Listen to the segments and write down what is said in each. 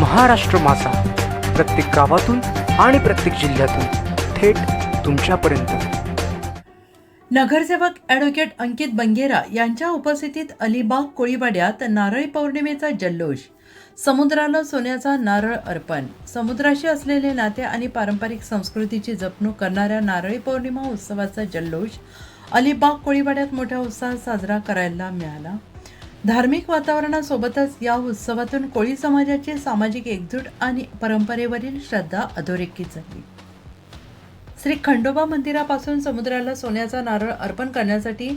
महाराष्ट्र माझा, प्रत्येक गावातून आणि प्रत्येक जिल्ह्यातून थेट तुमच्यापर्यंत। नगरसेवक ॲडव्होकेट अंकित बंगेरा यांच्या उपस्थितीत अलिबाग कोळीवाड्यात नारळी पौर्णिमेचा जल्लोष, समुद्राला सोन्याचा नारळ अर्पण। समुद्राशी असलेले नाते आणि पारंपरिक संस्कृतीची जपणूक करणाऱ्या नारळी पौर्णिमा उत्सवाचा जल्लोष अलिबाग कोळीवाड्यात मोठ्या उत्साहात साजरा करायला मिळाला। धार्मिक वातावरणासोबतच या उत्सवातून कोळी समाजाची सामाजिक एकजूट आणि परंपरेवरील श्रद्धा अधोरेखित झाली। श्री खंडोबा मंदिरापासून समुद्राला सोन्याचा नारळ अर्पण करण्यासाठी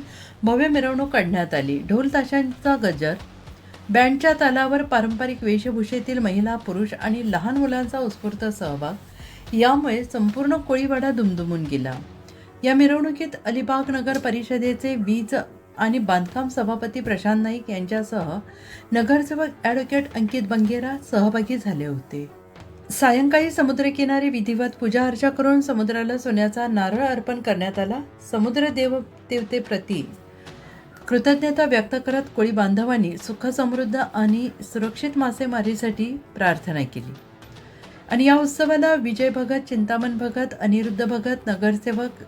भव्य मिरवणूक काढण्यात आली। ढोल ताशांचा गजर, बँडच्या तालावर पारंपरिक वेशभूषेतील महिला, पुरुष आणि लहान मुलांचा उत्स्फूर्त सहभाग यामुळे संपूर्ण कोळीवाडा दुमदुमून गेला। या मिरवणुकीत अलिबाग नगर परिषदेचे वीज आणि बांधकाम सभापती प्रशांत नाईक यांच्यासह नगरसेवक ॲडव्होकेट अंकित बंगेरा सहभागी झाले होते। सायंकाळी समुद्रकिनारी विधिवत पूजा अर्चा करून समुद्राला सोन्याचा नारळ अर्पण करण्यात आला। समुद्र देवतेप्रती कृतज्ञता व्यक्त करत कोळी बांधवांनी सुख समृद्ध आणि सुरक्षित मासेमारीसाठी प्रार्थना केली। आणि या उत्सवाला विजय भगत, चिंतामण भगत, अनिरुद्ध भगत, नगरसेवक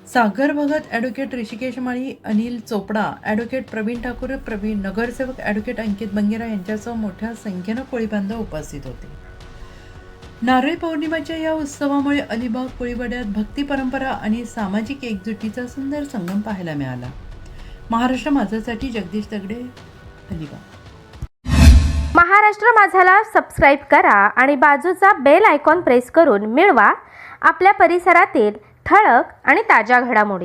सागर भगत, ॲडव्होकेट ऋषिकेश माळी, अनिल चोपडा, ॲडव्होकेट प्रवीण ठाकूर, नगरसेवक ॲडव्होकेट अंकित बंगेरा यांच्यासह मोठ्या संख्येनं कोळी बांधव उपस्थित होते। नारळी पौर्णिमेच्या या उत्सवामुळे अलिबाग कोळीवाड्यात भक्ती परंपरा आणि सामाजिक एकजुटीचा सुंदर संगम पाहायला मिळाला। महाराष्ट्र माझासाठी जगदीश दगडे, अलिबाग। महाराष्ट्र माझाला सबस्क्राईब करा आणि बाजूचा बेल आयकॉन प्रेस करून मिळवा आपल्या परिसरातील ठळक आणि ताज्या घडामोडी।